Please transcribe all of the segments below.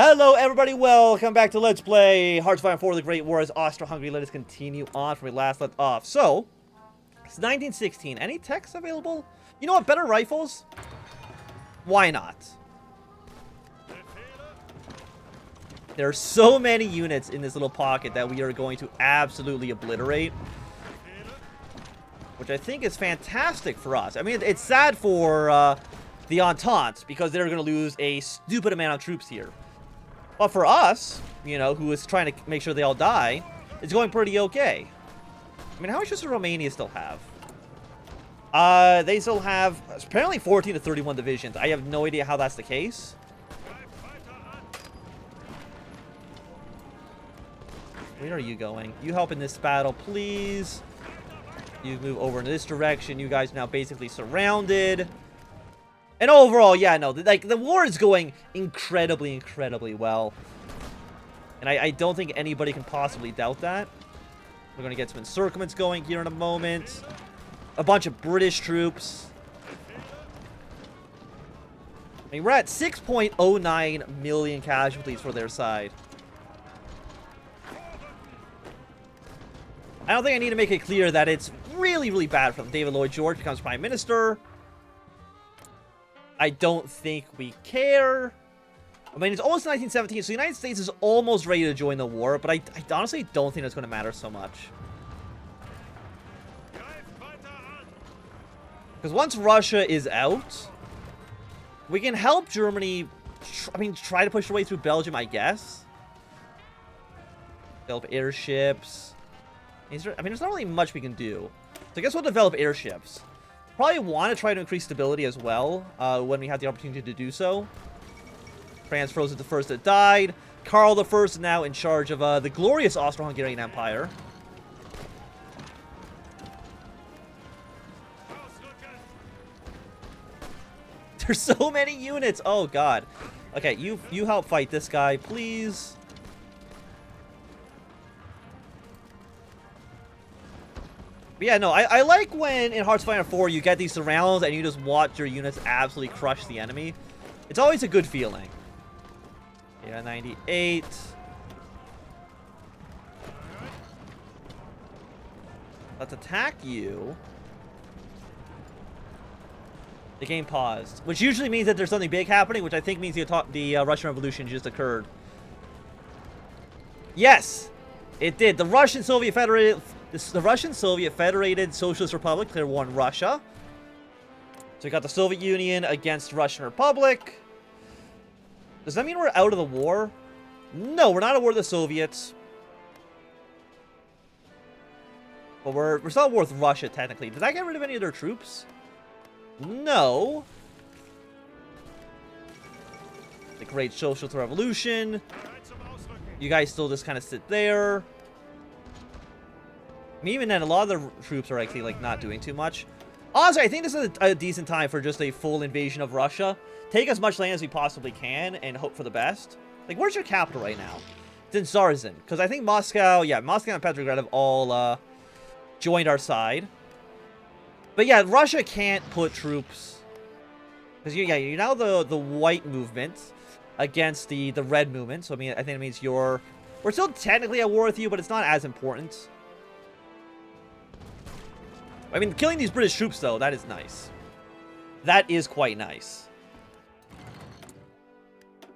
Hello everybody, welcome back to Let's Play Hearts of Iron 4 The Great War as Austria-Hungary. Let us continue on from where we last left off. So, it's 1916. Any techs available? You know what, better rifles? Why not? There are so many units in this little pocket that we are going to absolutely obliterate. Which I think is fantastic for us. I mean, it's sad for the Entente because they're going to lose a stupid amount of troops here. But for us, you know, who is trying to make sure they all die, it's going pretty okay. I mean, how much does Romania still have? They still have apparently 14 to 31 divisions. I have no idea how that's the case. Where are you going? You help in this battle, please. You move over in this direction. You guys are now basically surrounded. And overall, yeah, no, like, the war is going incredibly, incredibly well. And I don't think anybody can possibly doubt that. We're going to get some encirclements going here in a moment. A bunch of British troops. I mean, we're at 6.09 million casualties for their side. I don't think I need to make it clear that it's really, really bad for them. David Lloyd George becomes Prime Minister. I don't think we care. I mean, it's almost 1917, so the United States is almost ready to join the war, but I honestly don't think it's going to matter so much. Because once Russia is out, we can help Germany, try to push their way through Belgium, I guess. Develop airships. I mean, there's not really much we can do. So I guess we'll develop airships. Probably want to try to increase stability as well when we have the opportunity to do so. France Frozen the first that died. Karl the First is now in charge of the glorious Austro-Hungarian Empire. There's so many units. Oh god. Okay, you help fight this guy, please. But yeah, no, I like when in Hearts of Iron 4 you get these surrounds and you just watch your units absolutely crush the enemy. It's always a good feeling. Yeah, 98. Let's attack you. The game paused, which usually means that there's something big happening, which I think means the Russian Revolution just occurred. Yes, it did. The Russian-Soviet Federated Socialist Republic declared war on Russia. So we got the Soviet Union against the Russian Republic. Does that mean we're out of the war? No, we're not at war with the Soviets. But we're still at war with Russia, technically. Did I get rid of any of their troops? No. The Great Socialist Revolution. You guys still just kind of sit there. I mean, even then, a lot of the troops are actually, like, not doing too much. Honestly, I think this is a decent time for just a full invasion of Russia. Take as much land as we possibly can and hope for the best. Like, where's your capital right now? It's in Zarzin. Because I think Moscow, yeah, Moscow and Petrograd have all joined our side. But yeah, Russia can't put troops. Because, you're now the white movement against the red movement. So, I mean, I think it means we're still technically at war with you, but it's not as important. I mean, killing these British troops, though, that is nice. That is quite nice.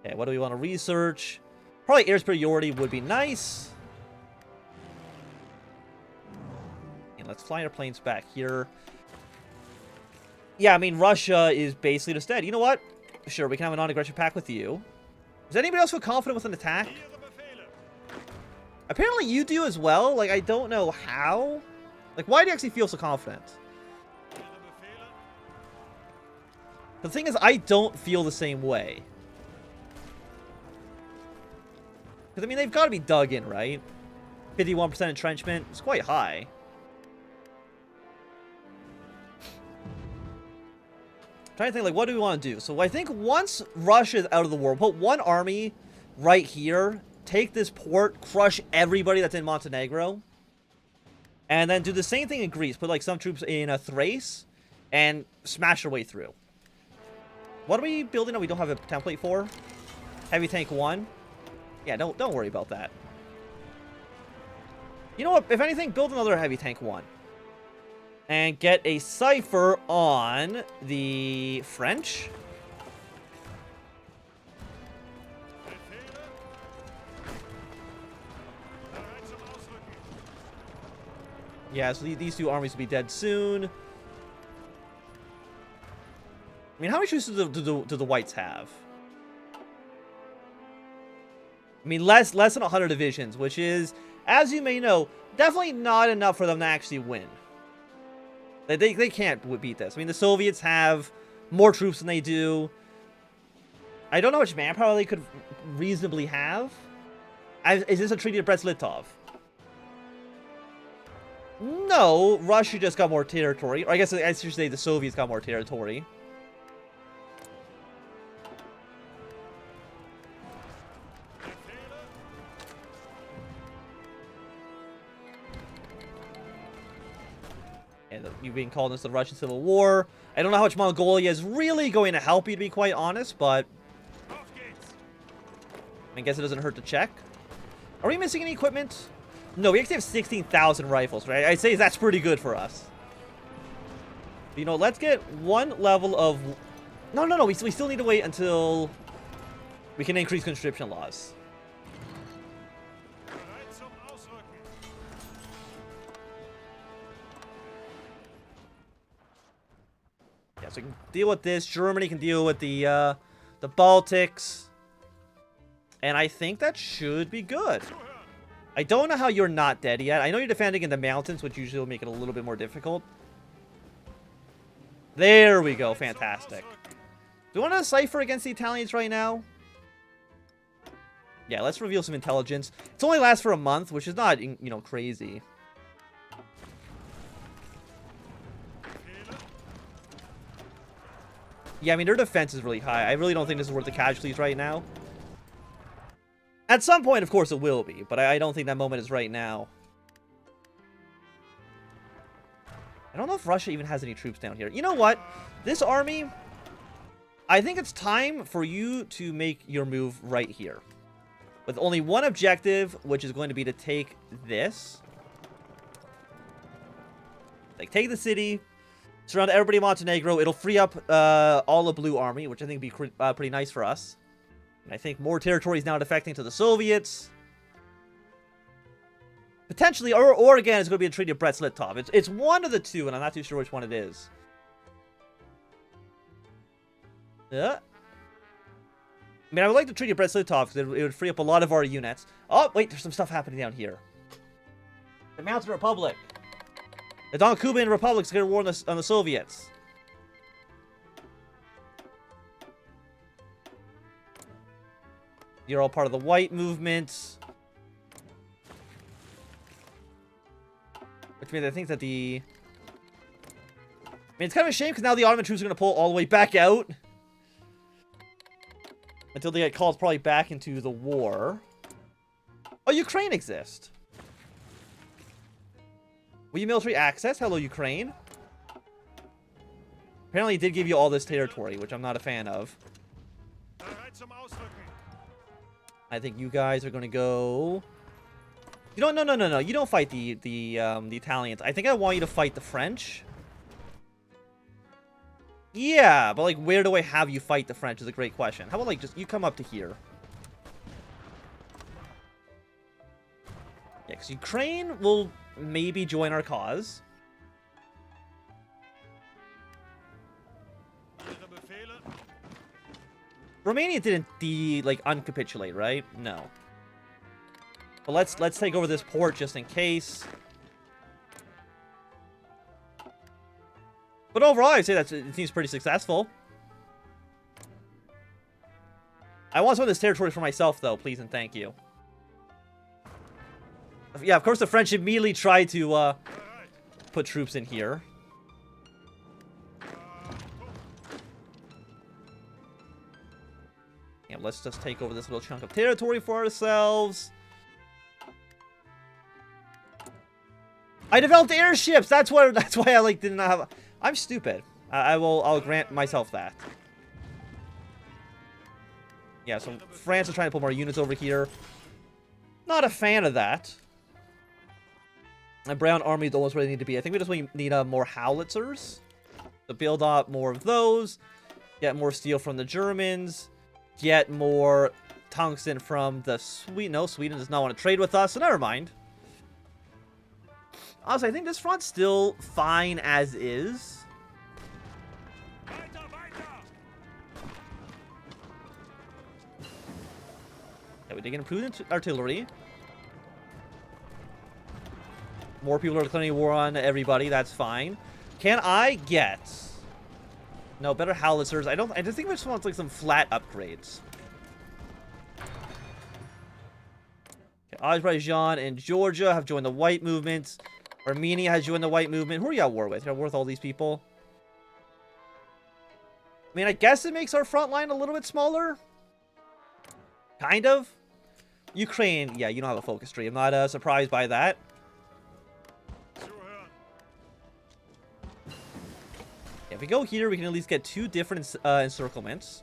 Okay, what do we want to research? Probably air superiority would be nice. And let's fly our planes back here. Yeah, I mean, Russia is basically just dead. You know what? Sure, we can have a non-aggression pact with you. Does anybody else feel confident with an attack? Apparently you do as well. Like, I don't know how. Like, why do you actually feel so confident? The thing is, I don't feel the same way. Because, I mean, they've got to be dug in, right? 51% entrenchment. It's quite high. I'm trying to think, like, what do we want to do? So, I think once Russia is out of the war, put one army right here, take this port, crush everybody that's in Montenegro. And then do the same thing in Greece. Put, like, some troops in Thrace and smash our way through. What are we building that we don't have a template for? Heavy tank 1. Yeah, don't worry about that. You know what? If anything, build another heavy tank 1. And get a cipher on the French. Yeah, so these two armies will be dead soon. I mean, how many troops do the whites have? I mean, less than 100 divisions, which is, as you may know, definitely not enough for them to actually win. They can't beat this. I mean, the Soviets have more troops than they do. I don't know how much manpower they could reasonably have. Is this a treaty of Brest-Litov? No, Russia just got more territory. Or I guess I should say the Soviets got more territory. And you've been called into the Russian Civil War. I don't know how much Mongolia is really going to help you, to be quite honest, but I guess it doesn't hurt to check. Are we missing any equipment? No, we actually have 16,000 rifles, right? I'd say that's pretty good for us. You know, let's get one level of... No. We still need to wait until we can increase conscription laws. Yeah, so we can deal with this. Germany can deal with the Baltics. And I think that should be good. I don't know how you're not dead yet. I know you're defending in the mountains, which usually will make it a little bit more difficult. There we go. Fantastic. Do we want to cipher against the Italians right now? Yeah, let's reveal some intelligence. It's only lasts for a month, which is not, you know, crazy. Yeah, I mean, their defense is really high. I really don't think this is worth the casualties right now. At some point, of course, it will be, but I don't think that moment is right now. I don't know if Russia even has any troops down here. You know what? This army, I think it's time for you to make your move right here. With only one objective, which is going to be to take this. Like, take the city, surround everybody in Montenegro. It'll free up all the blue army, which I think would be pretty nice for us. And I think more territory is now defecting to the Soviets. Potentially, or again, it's going to be a treaty of Brest-Litov. It's one of the two, and I'm not too sure which one it is. Yeah. I mean, I would like the treaty of Brest-Litov because it would free up a lot of our units. Oh, wait, there's some stuff happening down here. The Mountain Republic. The Don Kuban Republic's going to war on the Soviets. You're all part of the white movement. Which means I think that the... I mean, it's kind of a shame because now the Ottoman troops are going to pull all the way back out. Until they get called probably back into the war. Oh, Ukraine exists. Will you military access? Hello, Ukraine. Apparently it did give you all this territory, which I'm not a fan of. I think you guys are going to go... You don't... No. You don't fight the Italians. I think I want you to fight the French. Yeah, but, like, where do I have you fight the French is a great question. How about, like, just you come up to here? Yeah, because Ukraine will maybe join our cause. Romania didn't uncapitulate, right? No. But let's take over this port just in case. But overall, I'd say it seems pretty successful. I want some of this territory for myself, though, please and thank you. Yeah, of course the French immediately tried to put troops in here. Yeah, let's just take over this little chunk of territory for ourselves. I developed airships. That's why I did not have. I'm stupid. I'll grant myself that. Yeah, so France is trying to put more units over here. Not a fan of that. And Brown Army is almost where they need to be. I think we just need more howitzers. To build up more of those. Get more steel from the Germans. Get more tungsten from the Sweden. No, Sweden does not want to trade with us, so never mind. Honestly, I think this front's still fine as is. Yeah, we did get improved artillery. More people are declaring war on everybody. That's fine. Can I get... No, better howitzers. I just think we just want like some flat upgrades. Okay, Azerbaijan and Georgia have joined the white movement. Armenia has joined the white movement. Who are you at war with? You're at war with all these people? I mean, I guess it makes our front line a little bit smaller. Kind of. Ukraine, yeah, you don't have a focus tree. I'm not surprised by that. If we go here, we can at least get 2 different encirclements.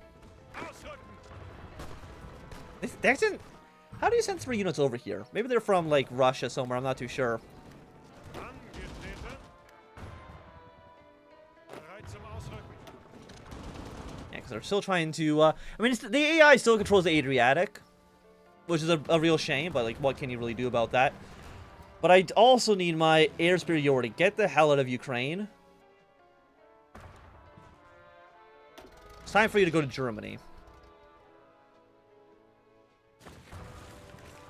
How do you send 3 units over here? Maybe they're from, like, Russia somewhere. I'm not too sure. Yeah, because they're still trying to... I mean, the AI still controls the Adriatic, which is a real shame, but, like, what can you really do about that? But I also need my air superiority. Get the hell out of Ukraine. It's time for you to go to Germany.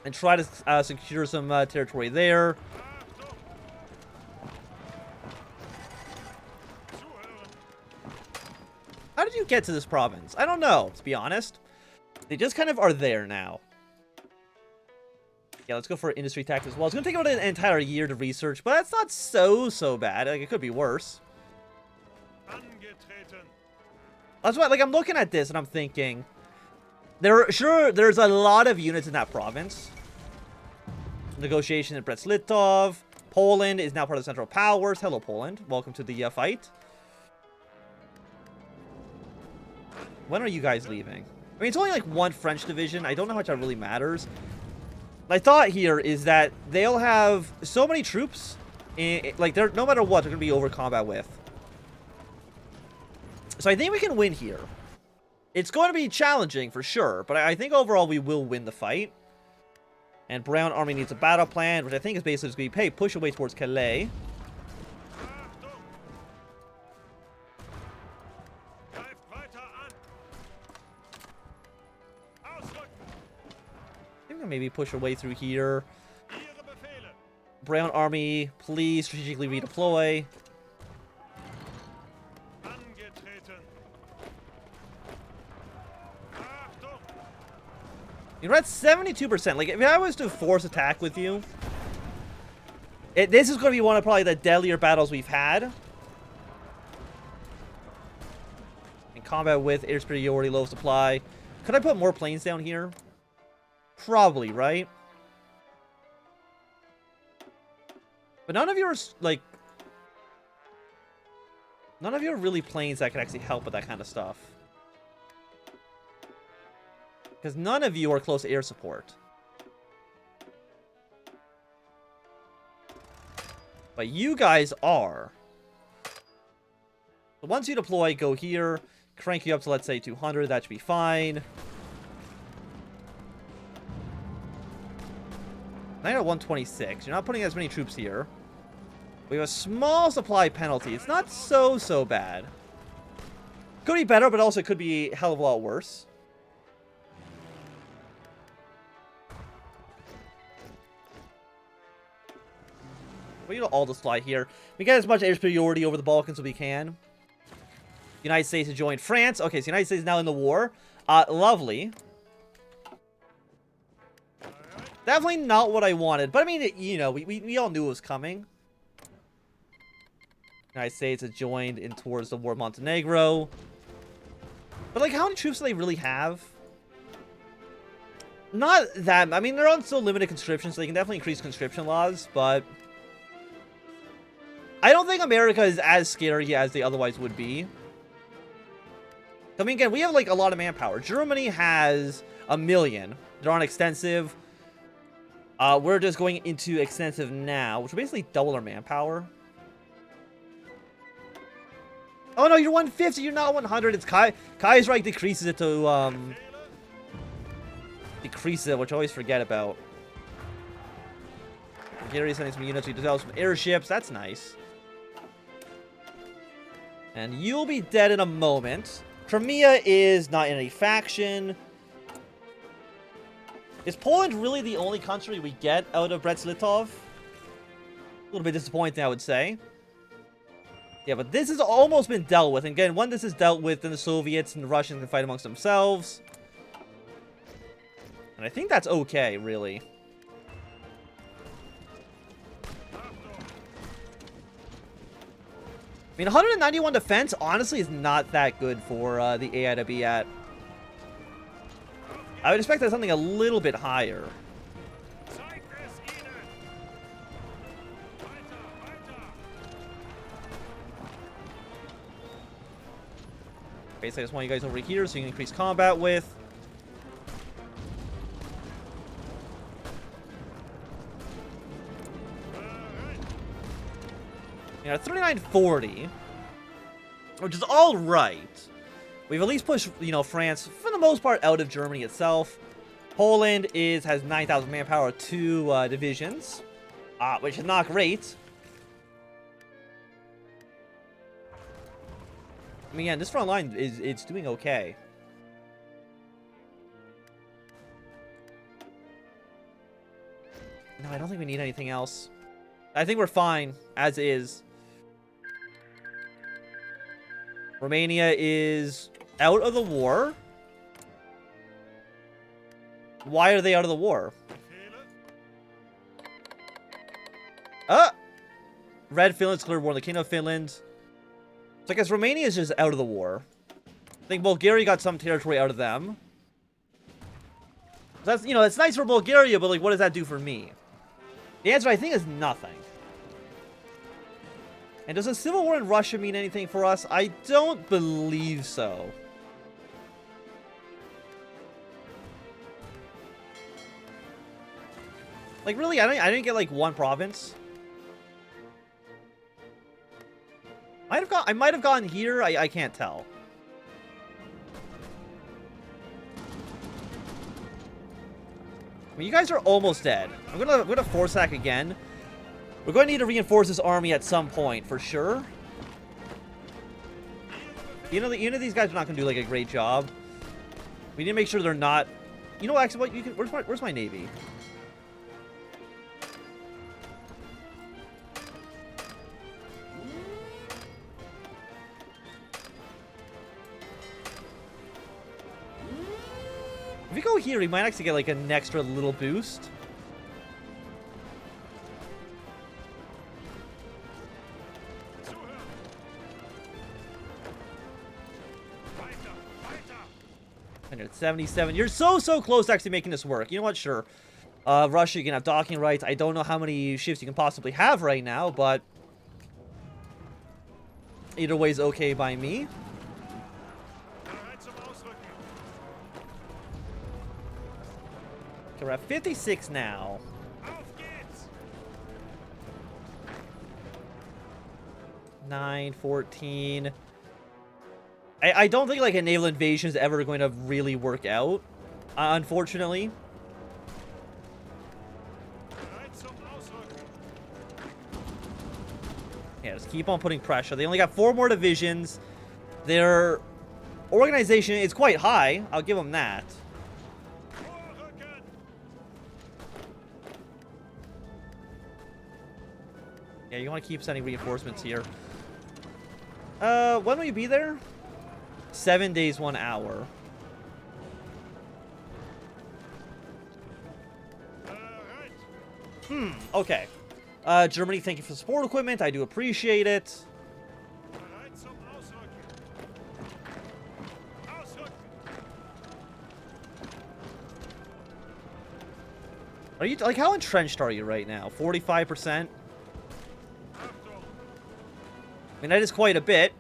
And try to secure some territory there. How did you get to this province? I don't know, to be honest. They just kind of are there now. Yeah, let's go for industry tax as well. It's going to take about an entire year to research, but that's not so bad. Like, it could be worse. That's why, like, I'm looking at this and I'm thinking, there's a lot of units in that province. Negotiation in Brest-Litov. Poland is now part of the Central Powers. Hello, Poland. Welcome to the fight. When are you guys leaving? I mean, it's only like 1 French division. I don't know how much that really matters. My thought here is that they'll have so many troops, like, no matter what, they're going to be over combat with. So I think we can win here. It's going to be challenging for sure, but I think overall we will win the fight. And Brown Army needs a battle plan, which I think is basically just going to be, hey, push away towards Calais. I think maybe push our way through here. Brown Army, please strategically redeploy. You're at 72%. Like, if I was to force attack with you, this is going to be one of probably the deadlier battles we've had. In combat with air superiority, low supply. Could I put more planes down here? Probably, right? But none of you are, like... None of you are really planes that can actually help with that kind of stuff. Because none of you are close to air support. But you guys are. So once you deploy, go here. Crank you up to, let's say, 200. That should be fine. 9 at 126. You're not putting as many troops here. We have a small supply penalty. It's not so bad. Could be better, but also could be a hell of a lot worse. We need all this fly here. We get as much air superiority over the Balkans as we can. United States has joined France. Okay, so United States is now in the war. Lovely. Definitely not what I wanted. But I mean, you know, we all knew it was coming. United States has joined in towards the war of Montenegro. But like, how many troops do they really have? Not that. I mean, they're on still limited conscription, so they can definitely increase conscription laws, but I don't think America is as scary as they otherwise would be. I mean, again, we have, like, a lot of manpower. Germany has 1 million. They're on extensive. We're just going into extensive now, which will basically double our manpower. Oh, no, you're 150. You're not 100. It's Kai. Kai's right, decreases it to, decrease it, which I always forget about. Gary's sending some units. We develop some airships. That's nice. And you'll be dead in a moment. Crimea is not in any faction. Is Poland really the only country we get out of Brest-Litov? A little bit disappointing, I would say. Yeah, but this has almost been dealt with. And again, when this is dealt with, then the Soviets and the Russians can fight amongst themselves. And I think that's okay, really. I mean, 191 defense, honestly, is not that good for the AI to be at. I would expect that something a little bit higher. Basically, I just want you guys over here so you can increase combat with. You know, 3940, which is all right. We've at least pushed, you know, France for the most part out of Germany itself. Poland has 9,000 manpower, 2 divisions, which is not great. I mean, yeah, this front line it's doing okay. No, I don't think we need anything else. I think we're fine as is. Romania is out of the war. Why are they out of the war? Red Finland's declared war on the Kingdom of Finland. So I guess Romania is just out of the war. I think Bulgaria got some territory out of them. So that's, you know, it's nice for Bulgaria, but like, what does that do for me? The answer, I think, is nothing. And does a civil war in Russia mean anything for us? I don't believe so. Like, really, I didn't get like 1 province. I might have gone here. I can't tell. I mean, you guys are almost dead. I'm gonna force attack again. We're going to need to reinforce this army at some point, for sure. You know, these guys are not going to do, like, a great job. We need to make sure they're not... You know, actually, what? You can... Where's my navy? If we go here, we might actually get, like, an extra little boost. At 77. You're so close to actually making this work. You know what? Sure. Russia, you can have docking rights. I don't know how many ships you can possibly have right now, but either way is okay by me. Okay, we're at 56 now. 9, 14. I don't think, like, a naval invasion is ever going to really work out, unfortunately. Yeah, just keep on putting pressure. They only got 4 more divisions. Their organization is quite high. I'll give them that. Yeah, you want to keep sending reinforcements here. When will you be there? 7 days, 1 hour. Okay. Germany, thank you for the support equipment. I do appreciate it. Are you, like, how entrenched are you right now? 45%? I mean, that is quite a bit.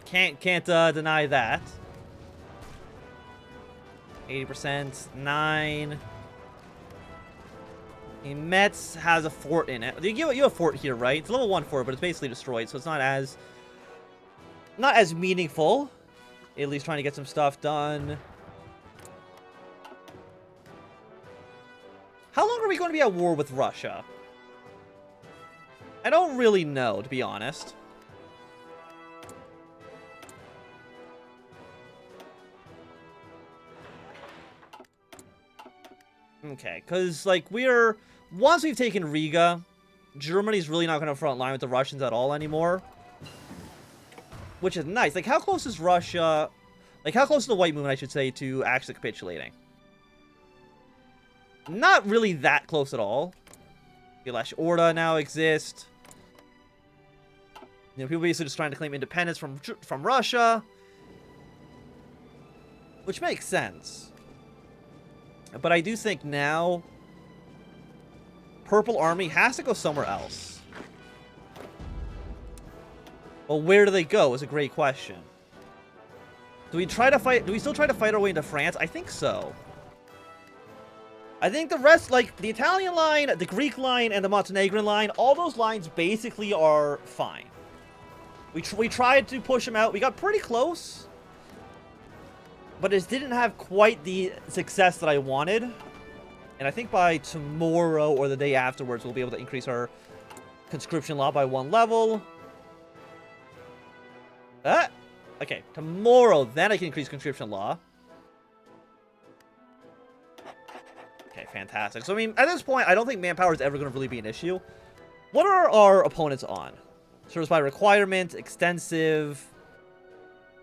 Can't deny that. 80%, 9. Metz has a fort in it. You have a fort here, right? It's a level 1 fort, but it's basically destroyed, so it's not as meaningful. Italy's trying to get some stuff done. How long are we going to be at war with Russia? I don't really know, to be honest. Okay, because, like, once we've taken Riga, Germany's really not going to front line with the Russians at all anymore. Which is nice. Like, how close is Russia... Like, how close is the White Moon, I should say, to actually capitulating? Not really that close at all. Gulash Orda now exist. You know, people basically just trying to claim independence from Russia. Which makes sense. But I do think now Purple Army has to go somewhere else. Well, where do they go is a great question. Do we still try to fight our way into France? I think so. I think the rest, like the Italian line, the Greek line, and the Montenegrin line, all those lines basically are fine. We tried to push them out. We got pretty close. But it didn't have quite the success that I wanted. And I think by tomorrow or the day afterwards, we'll be able to increase our conscription law by 1 level. Okay, tomorrow, then I can increase conscription law. Okay, fantastic. So, I mean, at this point, I don't think manpower is ever going to really be an issue. What are our opponents on? Service by requirement, extensive...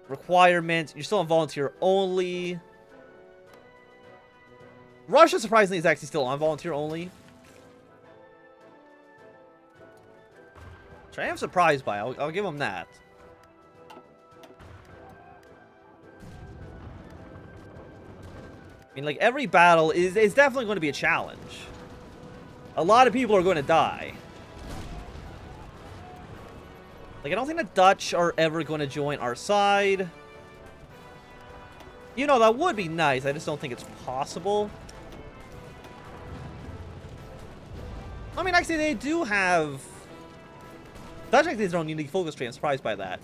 Requirement. You're still on volunteer only. Russia, surprisingly, is actually still on volunteer only. Which I am surprised by. I'll give them that. I mean, like, every battle is definitely going to be a challenge. A lot of people are going to die. Like, I don't think the Dutch are ever going to join our side. You know, that would be nice. I just don't think it's possible. I mean, actually, they do have... Dutch actually has their own unique focus tree. I'm surprised by that.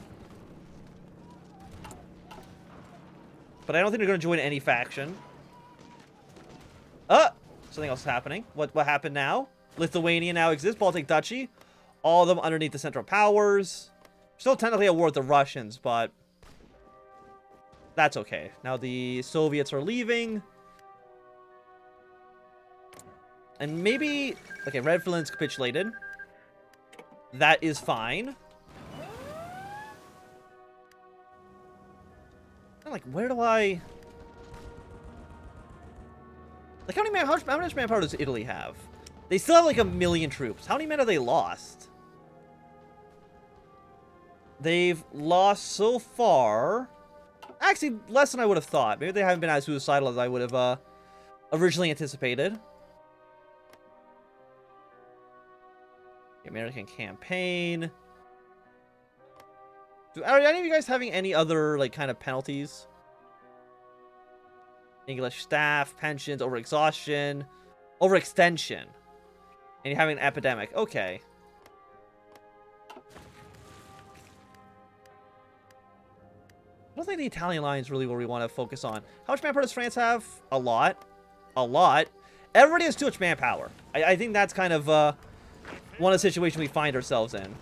But I don't think they're going to join any faction. Something else is happening. What happened now? Lithuania now exists. Baltic Duchy. All of them underneath the Central Powers. Still technically at war with the Russians, but that's okay. Now the Soviets are leaving. And maybe... Okay, Red Finland's capitulated. That is fine. I'm like, where do I... Like, how much manpower does Italy have? They still have like 1 million troops. How many men have they lost? They've lost so far... Actually, less than I would have thought. Maybe they haven't been as suicidal as I would have originally anticipated. The American campaign. Are any of you guys having any other, like, kind of penalties? English staff, pensions, overexhaustion, overextension. And you're having an epidemic. Okay. I don't think the Italian line is really where we want to focus on. How much manpower does France have? A lot. A lot. Everybody has too much manpower. I think that's kind of one of the situations we find ourselves in.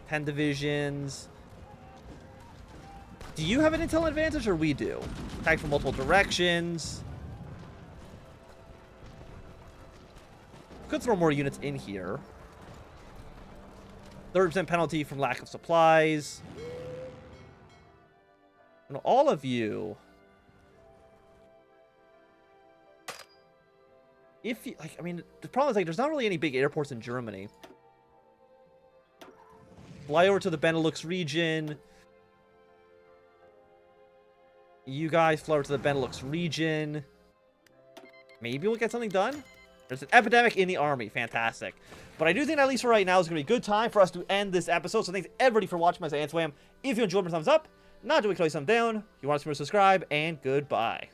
10 divisions. Do you have an intel advantage, or we do? Attack from multiple directions. Could throw more units in here. 30% penalty from lack of supplies. And all of you... If you... Like, I mean, the problem is, like, there's not really any big airports in Germany. Fly over to the Benelux region. You guys fly over to the Benelux region. Maybe we'll get something done. There's an epidemic in the army. Fantastic. But I do think, at least for right now, it's going to be a good time for us to end this episode. So thanks everybody for watching. As I Wham. If you enjoyed, thumbs up. Not doing close them down. You want to subscribe, and goodbye.